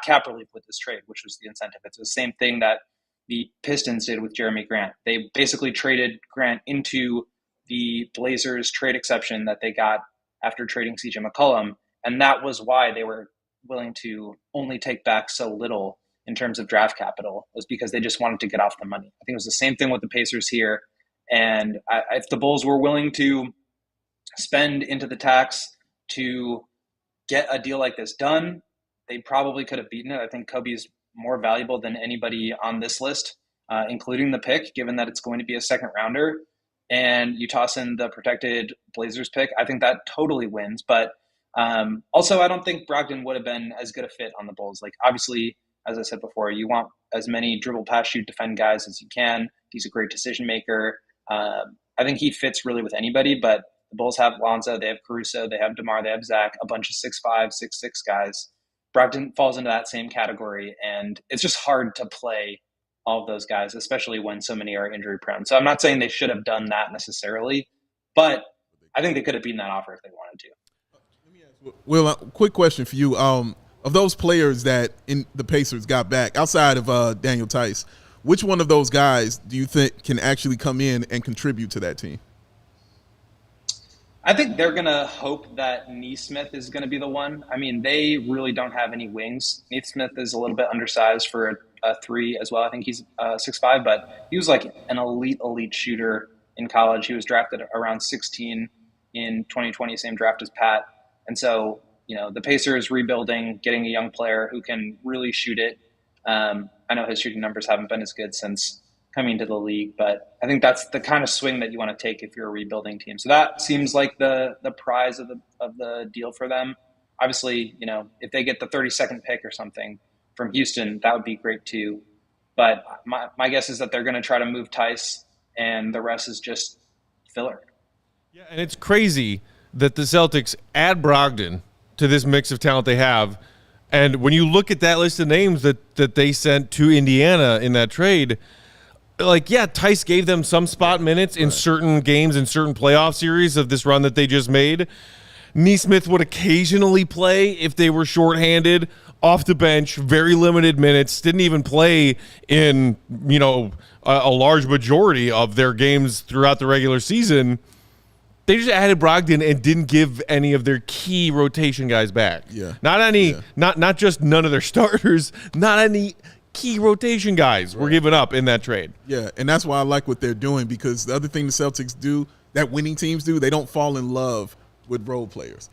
cap relief with this trade, which was the incentive. It's the same thing that the Pistons did with Jeremy Grant. They basically traded Grant into the Blazers trade exception that they got after trading CJ McCollum. And that was why they were willing to only take back so little in terms of draft capital, was because they just wanted to get off the money. I think it was the same thing with the Pacers here. And if the Bulls were willing to spend into the tax to get a deal like this done, they probably could have beaten it. I think Kobe's more valuable than anybody on this list, including the pick, given that it's going to be a second rounder. And you toss in the protected Blazers pick, I think that totally wins. But also, I don't think Brogdon would have been as good a fit on the Bulls. Like, obviously, as I said before, you want as many dribble, pass, shoot, defend guys as you can. He's a great decision maker. I think he fits really with anybody, but the Bulls have Lonzo, they have Caruso, they have DeMar, they have Zach, a bunch of 6'5", 6'6" guys. Brogdon falls into that same category, and it's just hard to play all of those guys, especially when so many are injury prone. So I'm not saying they should have done that necessarily, but I think they could have beaten that offer if they wanted to. Will, quick question for you. Of those players that in the Pacers got back, outside of Daniel Tice, which one of those guys do you think can actually come in and contribute to that team? I think they're going to hope that Nesmith is going to be the one. I mean, they really don't have any wings. Nesmith is a little bit undersized for a 3 as well. I think he's 6'5", but he was like an elite shooter in college. He was drafted around 16 in 2020, same draft as Pat. And so, you know, the Pacers rebuilding, getting a young player who can really shoot it. I know his shooting numbers haven't been as good since coming to the league, but I think that's the kind of swing that you want to take if you're a rebuilding team. So that seems like the prize of the deal for them. Obviously, you know, if they get the 32nd pick or something from Houston, that would be great too. But my guess is that they're going to try to move Tice, and the rest is just filler. Yeah, and it's crazy that the Celtics add Brogdon to this mix of talent they have. And when you look at that list of names that they sent to Indiana in that trade, like, yeah, Tice gave them some spot minutes in certain games in certain playoff series of this run that they just made. Nesmith would occasionally play if they were shorthanded, off the bench, very limited minutes, didn't even play in, you know, a large majority of their games throughout the regular season. They just added Brogdon and didn't give any of their key rotation guys back. Yeah. Not just none of their starters, not any key rotation guys were given up in that trade. Yeah, and that's why I like what they're doing, because the other thing the Celtics do, that winning teams do, they don't fall in love with role players.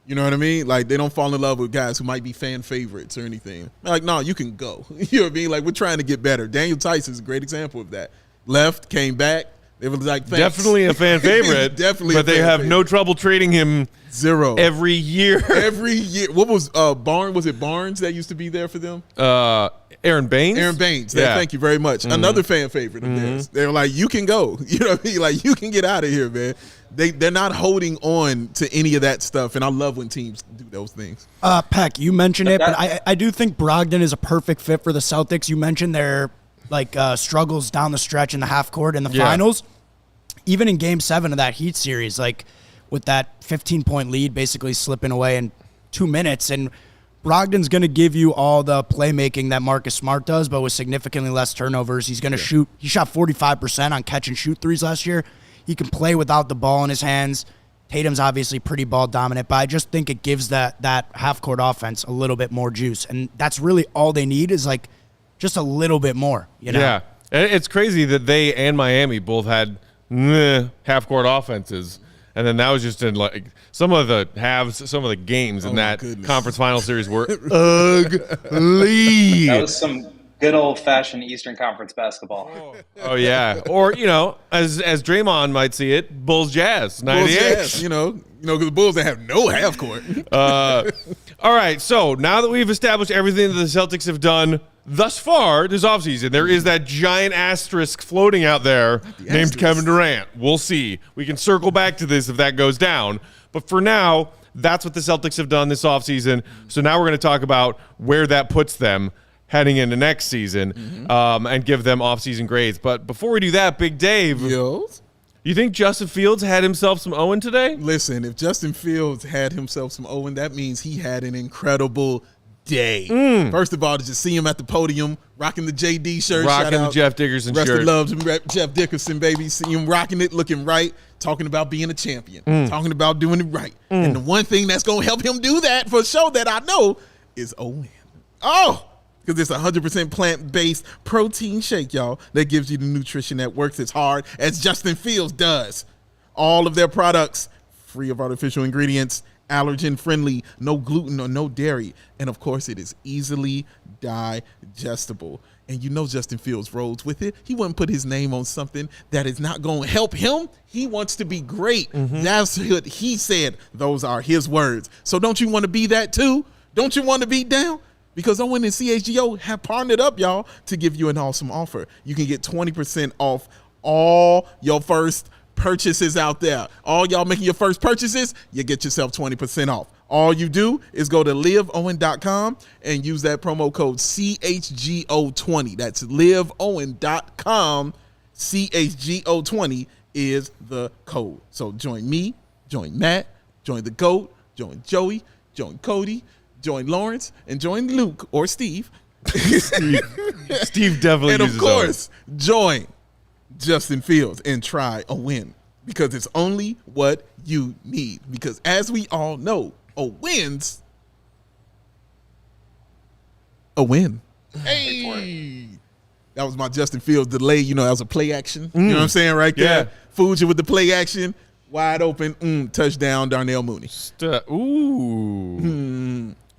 You know what I mean? Like, they don't fall in love with guys who might be fan favorites or anything. They're like, no, you can go. You know what I mean? Like, we're trying to get better. Daniel Tice is a great example of that. Left, came back. They were like, thanks. Definitely a fan favorite. Definitely, but they have no trouble trading him 0 every year. Every year. What was Barnes? Was it Barnes that used to be there for them? Aaron Baines. Aaron Baines. Yeah. Thank you very much. Another fan favorite of theirs. They were like, you can go. You know what I mean? Like, you can get out of here, man. They're not holding on to any of that stuff, and I love when teams do those things. Peck, you mentioned it, but I do think Brogdon is a perfect fit for the Celtics. You mentioned their struggles down the stretch in the half court in the finals. Even in Game 7 of that Heat series, like with that 15-point lead basically slipping away in 2 minutes, and Brogdon's going to give you all the playmaking that Marcus Smart does, but with significantly less turnovers. He's going to shoot. He shot 45% on catch and shoot threes last year. He can play without the ball in his hands. Tatum's obviously pretty ball dominant, but I just think it gives that half-court offense a little bit more juice, and that's really all they need is like just a little bit more. You know? Yeah, it's crazy that they and Miami both had half-court offenses, and then that was just in like some of the halves, some of the games in that conference final series were ugly. That was some good old-fashioned Eastern Conference basketball. Oh yeah, or you know, as Draymond might see it, Bulls Jazz '98. Bulls Jazz, you know, because the Bulls, they have no half court. All right, so now that we've established everything that the Celtics have done thus far this offseason, there is that giant asterisk floating out there named Kevin Durant. We'll see. We can circle back to this if that goes down. But for now, That's what the Celtics have done this offseason. So now we're going to talk about where that puts them heading into next season and give them offseason grades. But before we do that, Big Dave, you think Justin Fields had himself some Owen today? Listen, if Justin Fields had himself some Owen, that means he had an incredible day. First of all, to just see him at the podium rocking the JD shirt, rocking the Jeff Dickerson shirt. Rest of love to Jeff Dickerson, baby. See him rocking it, looking right, talking about being a champion, talking about doing it right. And the one thing that's going to help him do that for sure that I know is Owen. Because it's 100% plant-based protein shake, y'all, that gives you the nutrition that works as hard as Justin Fields does. All of their products, free of artificial ingredients, allergen-friendly, no gluten or no dairy. And, of course, it is easily digestible. And you know Justin Fields rolls with it. He wouldn't put his name on something that is not going to help him. He wants to be great. That's what he said. Those are his words. So don't you want to be that too? Don't you want to be down? Because Owen and CHGO have partnered up, y'all, to give you an awesome offer. You can get 20% off all your first purchases out there. All y'all making your first purchases, you get yourself 20% off. All you do is go to liveowen.com and use that promo code CHGO20. That's liveowen.com. CHGO20 is the code. So join me, join Matt, join the GOAT, join Joey, join Cody, join Lawrence, and join Luke or Steve. Steve definitely and of uses course, join Justin Fields and try a win, because it's only what you need. Because as we all know, a win's a win. Hey, that was my Justin Fields delay. You know, that was a play action. You know what I'm saying right there? Yeah. Fooled you with the play action. Wide open, touchdown, Darnell Mooney.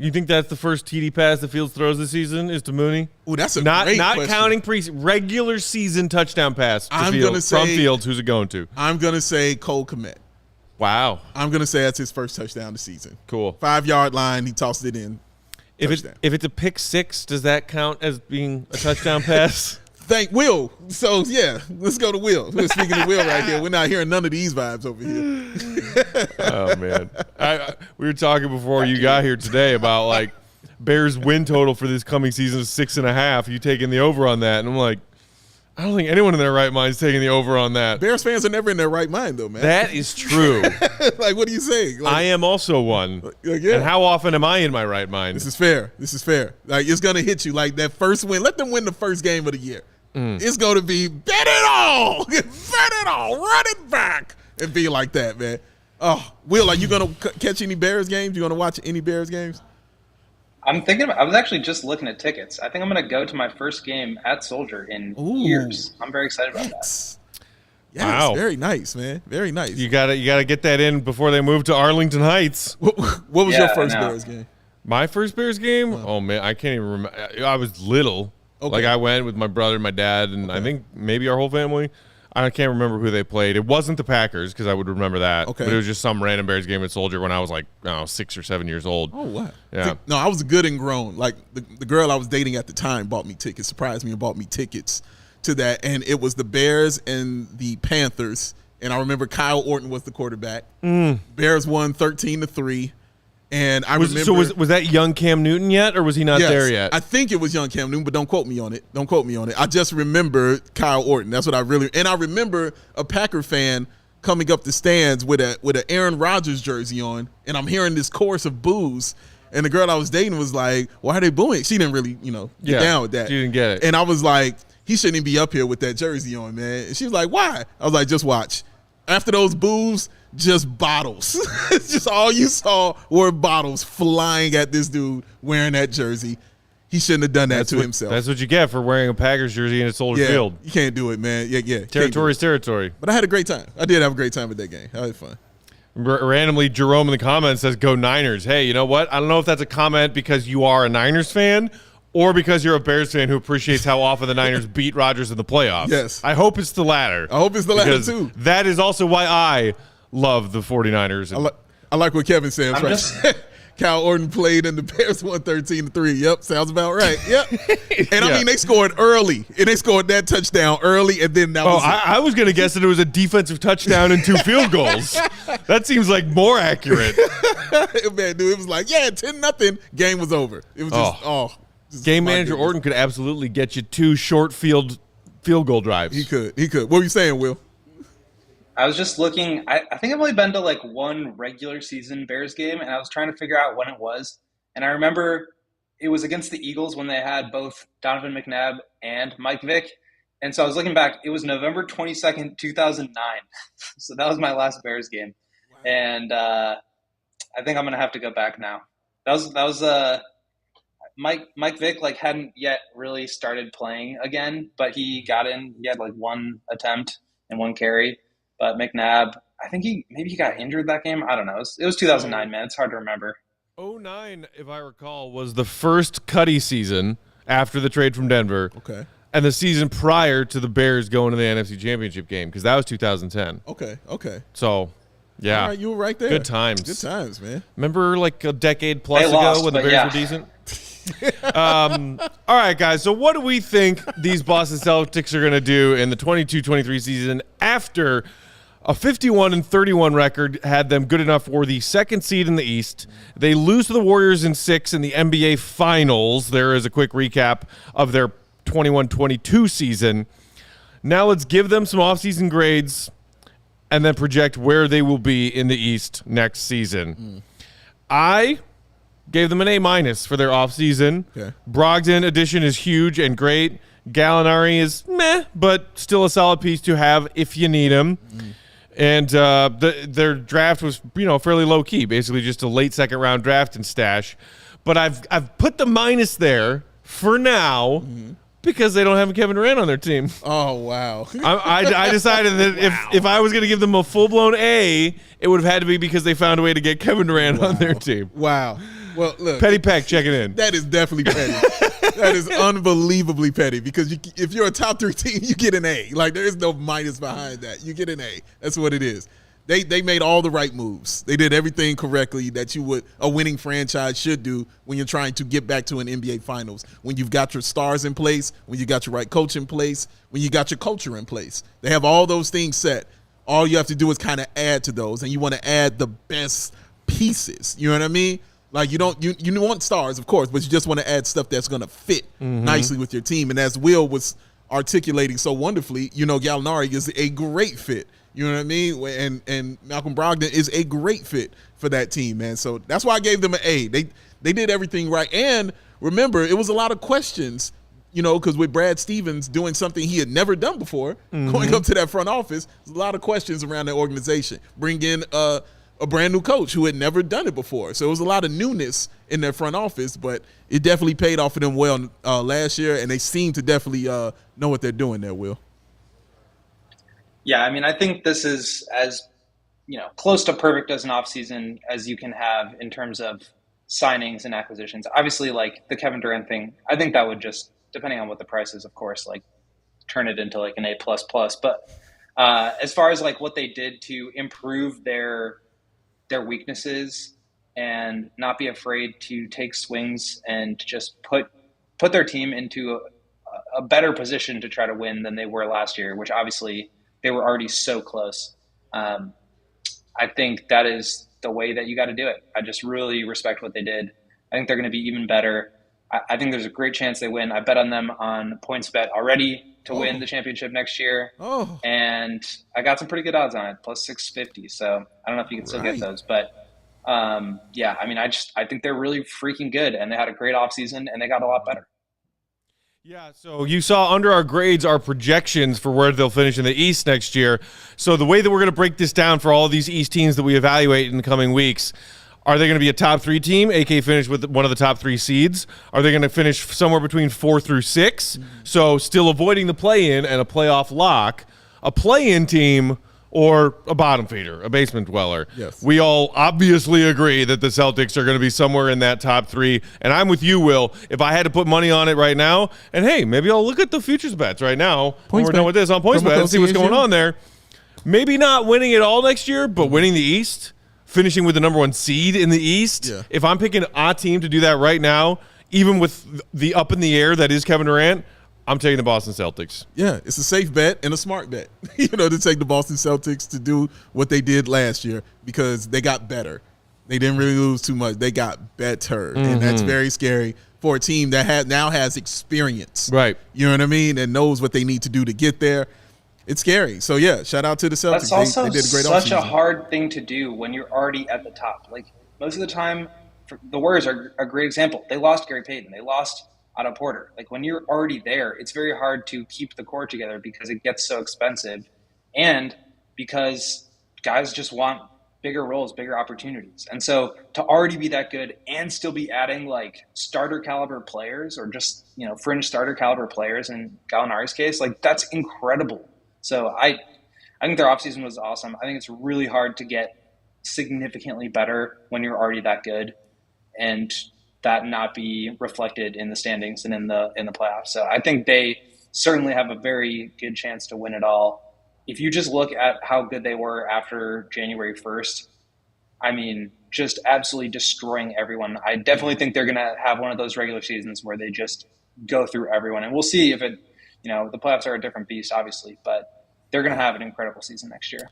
You think that's the first TD pass that Fields throws this season is to Mooney? Ooh, that's a not great not question. Counting regular season touchdown pass to Fields, from Fields. Who's it going to? I'm gonna say Cole Kmet. Wow. I'm gonna say that's his first touchdown of the season. Cool. 5-yard line, he tossed it in. If it's a pick six, does that count as being a touchdown pass? Thank Will. So yeah, let's go to Will. We're speaking to Will right here. We're not hearing none of these vibes over here. Oh man, we were talking before you got here today about like Bears win total for this coming season is 6.5. You taking the over on that? And I'm like, I don't think anyone in their right mind is taking the over on that. Bears fans are never in their right mind though, man. That is true. Like, what are you saying? Like, I am also one. yeah. And how often am I in my right mind? This is fair. This is fair. Like, it's gonna hit you like that first win. Let them win the first game of the year. It's going to be bet it all. Bet it all. Run it back. And be like that, man. Oh, Will, are you going to catch any Bears games? You going to watch any Bears games? I'm thinking. I was actually just looking at tickets. I think I'm going to go to my first game at Soldier in years. I'm very excited about that. Yes, Wow. Very nice, man. Very nice. You gotta get that in before they move to Arlington Heights. What was your first I know. Bears game? My first Bears game? Oh man, I can't even remember. I was little. Okay. Like I went with my brother, my dad, and I think maybe our whole family. I can't remember who they played. It wasn't the Packers because I would remember that. Okay. But it was just some random Bears game at Soldier when I was like, I don't know, 6 or 7 years old. Oh, wow. Yeah. No, I was good and grown. Like, the girl I was dating at the time bought me tickets, surprised me and bought me tickets to that. And it was the Bears and the Panthers. And I remember Kyle Orton was the quarterback. Bears won 13-3. And I remember. So was that young Cam Newton yet, or was he not Yes, there yet? I think it was young Cam Newton, but don't quote me on it. Don't quote me on it. I just remember Kyle Orton. That's what I really. And I remember a Packer fan coming up the stands with an Aaron Rodgers jersey on, and I'm hearing this chorus of boos. And the girl I was dating was like, "Why are they booing?" She didn't really, get down with that. She didn't get it. And I was like, "He shouldn't even be up here with that jersey on, man." And she was like, "Why?" I was like, "Just watch." After those boos, just bottles. Just all you saw were bottles flying at this dude wearing that jersey. He shouldn't have done that to himself. That's what you get for wearing a Packers jersey in a Soldier Field. You can't do it, man. Yeah. Territory is territory. But I had a great time. I did have a great time with that game. I had fun. Randomly, Jerome in the comments says, "Go Niners." Hey, you know what? I don't know if that's a comment because you are a Niners fan or because you're a Bears fan who appreciates how often the Niners beat Rodgers in the playoffs. Yes. I hope it's the latter. I hope it's the latter, because too. That is also why I love the 49ers. I like what Kevin said. Cal Orton played and the Bears won 13-3. Yep, sounds about right. Yep. And I mean, they scored early, and they scored that touchdown early, and then that was I was going to guess that it was a defensive touchdown and 2 field goals. That seems like more accurate. Man, dude, it was like, 10-0. Game was over. It was just, Game manager Orton could absolutely get you 2 short field goal drives. He could. What were you saying, Will? I was just looking. I think I've only been to like one regular season Bears game, and I was trying to figure out when it was. And I remember it was against the Eagles when they had both Donovan McNabb and Mike Vick. And so I was looking back. It was November 22nd, 2009. So that was my last Bears game. Wow. And I think I'm going to have to go back now. That was Mike Vick like hadn't yet really started playing again, but he got in. He had like 1 attempt and 1 carry. But McNabb, I think he got injured that game. I don't know. It was 2009, man. It's hard to remember. 2009, if I recall, was the first Cuddy season after the trade from Denver. Okay. And the season prior to the Bears going to the NFC Championship game, because that was 2010. Okay. So, yeah. All right, you were right there. Good times. Good times, man. Remember like a decade plus They ago lost, when the Bears were decent? All right, guys. So what do we think these Boston Celtics are going to do in the 22-23 season after a 51-31 record had them good enough for the 2nd seed in the East? They lose to the Warriors in 6 in the NBA Finals. There is a quick recap of their 21-22 season. Now let's give them some offseason grades and then project where they will be in the East next season. I gave them an A- for their offseason. Okay. Brogdon addition is huge and great. Gallinari is meh, but still a solid piece to have if you need him. And their draft was, fairly low key, basically just a late 2nd round draft and stash. But I've put the minus there for now because they don't have Kevin Durant on their team. Oh wow! I decided that if I was going to give them a full blown A, it would have had to be because they found a way to get Kevin Durant on their team. Wow. Well, look, Petty Pack checking in. That is definitely petty. That is unbelievably petty because if you're a top 3 team, you get an A. Like, there is no minus behind that. You get an A. That's what it is. They made all the right moves. They did everything correctly that a winning franchise should do when you're trying to get back to an NBA Finals. When you've got your stars in place, when you got your right coach in place, when you got your culture in place. They have all those things set. All you have to do is kind of add to those, and you want to add the best pieces. You know what I mean? Like, you want stars, of course, but you just want to add stuff that's going to fit nicely with your team. And as Will was articulating so wonderfully, Gallinari is a great fit. You know what I mean? And Malcolm Brogdon is a great fit for that team, man. So that's why I gave them an A. They did everything right. And remember, it was a lot of questions, because with Brad Stevens doing something he had never done before, going up to that front office, there's a lot of questions around that organization. Bring in a brand new coach who had never done it before. So it was a lot of newness in their front office, but it definitely paid off for them well last year, and they seem to definitely know what they're doing there, Will. Yeah, I mean, I think this is as, close to perfect as an offseason as you can have in terms of signings and acquisitions. Obviously, like the Kevin Durant thing, I think that would just, depending on what the price is, of course, like turn it into like an A++. But as far as like what they did to improve their weaknesses and not be afraid to take swings and just put their team into a better position to try to win than they were last year, which obviously they were already so close. I think that is the way that you got to do it. I just really respect what they did. I think they're going to be even better. I think there's a great chance they win. I bet on them on PointsBet already to win the championship next year. And I got some pretty good odds on it, plus 650. So I don't know if you can still get those. But, yeah, I mean, I think they're really freaking good. And they had a great offseason, and they got a lot better. Yeah, so you saw under our grades our projections for where they'll finish in the East next year. So the way that we're going to break this down for all of these East teams that we evaluate in the coming weeks, are they going to be a top 3 team, a.k.a. finish with one of the top 3 seeds? Are they going to finish somewhere between 4 through 6? So still avoiding the play-in and a playoff lock. A play-in team or a bottom feeder, a basement dweller. Yes. We all obviously agree that the Celtics are going to be somewhere in that top 3. And I'm with you, Will. If I had to put money on it right now, and hey, maybe I'll look at the futures bets right now when we're done with this on PointsBet and see what's going on there. Maybe not winning it all next year, but winning the East finishing with the number 1 seed in the East. Yeah. If I'm picking a team to do that right now, even with the up in the air that is Kevin Durant, I'm taking the Boston Celtics. Yeah, it's a safe bet and a smart bet, to take the Boston Celtics to do what they did last year because they got better. They didn't really lose too much. They got better, and that's very scary for a team that now has experience. Right. You know what I mean? And knows what they need to do to get there. It's scary. So, yeah, shout out to the Celtics. That's also they did a great such offseason. a hard thing to do when you're already at the top. Like, most of the time, the Warriors are a great example. They lost Gary Payton. They lost Otto Porter. Like, when you're already there, it's very hard to keep the core together because it gets so expensive and because guys just want bigger roles, bigger opportunities. And so to already be that good and still be adding like starter caliber players or just, fringe starter caliber players in Gallinari's case, like that's incredible. So I think their offseason was awesome. I think it's really hard to get significantly better when you're already that good and that not be reflected in the standings and in the playoffs. So I think they certainly have a very good chance to win it all. If you just look at how good they were after January 1st, I mean, just absolutely destroying everyone. I definitely think they're going to have one of those regular seasons where they just go through everyone. And we'll see if it, the playoffs are a different beast, obviously, but they're going to have an incredible season next year.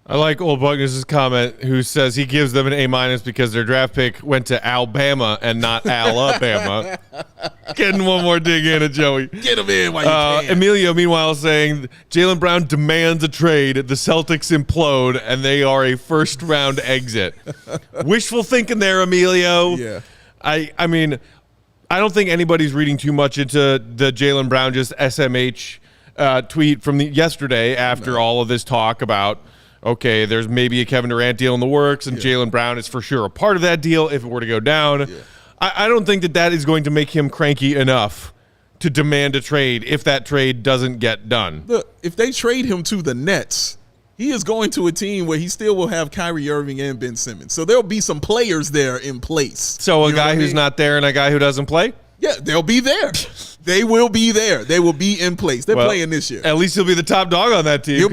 I like Old Bugness' comment, who says he gives them an A- because their draft pick went to Alabama and not Alabama. Getting one more dig in at Joey. Get him in while you can. Emilio, meanwhile, saying Jaylen Brown demands a trade. The Celtics implode, and they are a first-round exit. Wishful thinking there, Emilio. Yeah. I mean, I don't think anybody's reading too much into the Jaylen Brown just SMH tweet from yesterday after all of this talk about, okay, there's maybe a Kevin Durant deal in the works, and Jaylen Brown is for sure a part of that deal if it were to go down. Yeah. I don't think that is going to make him cranky enough to demand a trade if that trade doesn't get done. Look, if they trade him to the Nets, he is going to a team where he still will have Kyrie Irving and Ben Simmons. So there'll be some players there in place. So a guy who's not there and a guy who doesn't play? Yeah, they'll be there. They will be there. They will be in place. They're playing this year. At least he'll be the top dog on that team.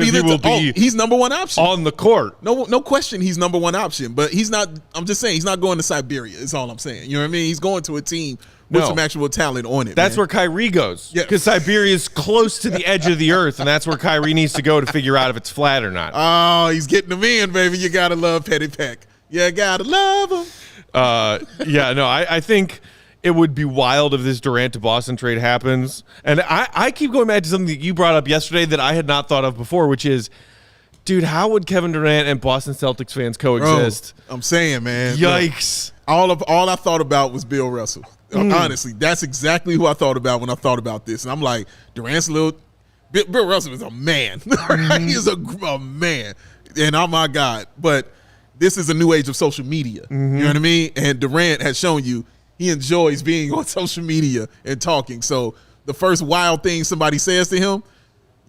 He's number one option on the court. No question, he's number one option. But he's not. I'm just saying he's not going to Siberia. Is all I'm saying. You know what I mean? He's going to a team with some actual talent on it. That's where Kyrie goes. Yeah, because Siberia is close to the edge of the earth, and that's where Kyrie needs to go to figure out if it's flat or not. Oh, he's getting them in, baby. You gotta love Petty Peck. You gotta love him. I think it would be wild if this Durant to Boston trade happens. And I keep going back to something that you brought up yesterday that I had not thought of before, which is, dude, how would Kevin Durant and Boston Celtics fans coexist? Bro, I'm saying, man. Yikes. Look, all I thought about was Bill Russell. Honestly, that's exactly who I thought about when I thought about this. And I'm like, Durant's Bill Russell is a man. He is a man. And oh, my God. But this is a new age of social media. You know what I mean? And Durant has shown you he enjoys being on social media and talking. So the first wild thing somebody says to him,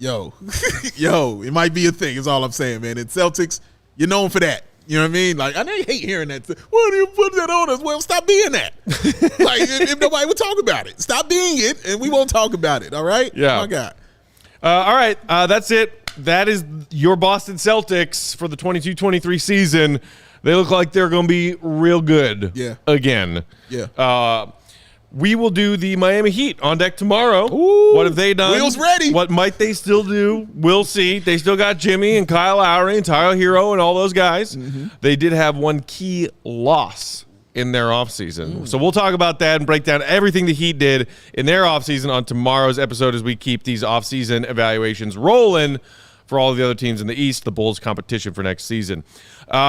it might be a thing is all I'm saying, man. And Celtics, you're known for that. You know what I mean? Like, I know you hate hearing that. Why do you put that on us? Well, stop being that. Like, if nobody would talk about it. Stop being it, and we won't talk about it, all right? Yeah. Oh, my God. All right, that's it. That is your Boston Celtics for the 22-23 season. They look like they're going to be real good again. Yeah. We will do the Miami Heat on deck tomorrow. Ooh, what have they done? Wheels ready. What might they still do? We'll see. They still got Jimmy and Kyle Lowry and Tyler Hero and all those guys. They did have one key loss in their offseason. So we'll talk about that and break down everything the Heat did in their offseason on tomorrow's episode as we keep these offseason evaluations rolling for all of the other teams in the East, the Bulls competition for next season.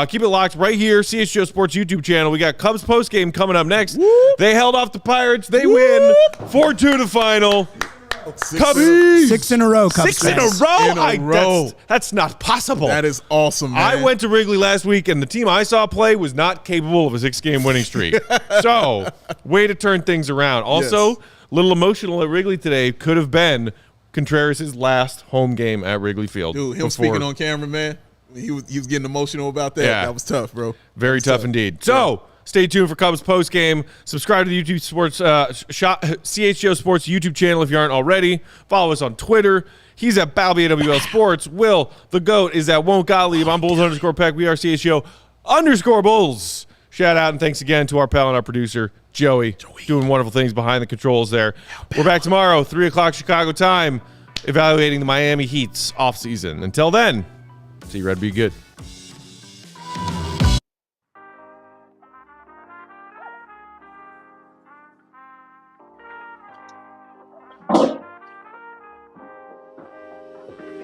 Keep it locked right here, CHGO Sports YouTube channel. We got Cubs postgame coming up next. Whoop. They held off the Pirates. They win 4-2 to final. Cubbies. 6 in a row, Cubs. 6 in a row. That's not possible. That is awesome, man. I went to Wrigley last week, and the team I saw play was not capable of a 6-game winning streak. So, way to turn things around. Also, a little emotional at Wrigley today. Could have been Contreras' last home game at Wrigley Field. Dude, him speaking on camera, man, he was getting emotional about that. Yeah. That was tough, bro. Very tough indeed. So, stay tuned for Cubs postgame. Subscribe to the YouTube Sports CHGO Sports YouTube channel if you aren't already. Follow us on Twitter. He's at Balby AWL Sports. Will, the GOAT, is at Won't Gottlieb. I'm Bulls_Peck. We are CHGO _Bulls. Shout out and thanks again to our pal and our producer, Joey. Doing wonderful things behind the controls there. We're back tomorrow, 3 o'clock Chicago time, evaluating the Miami Heat's offseason. Until then, see Red, be good.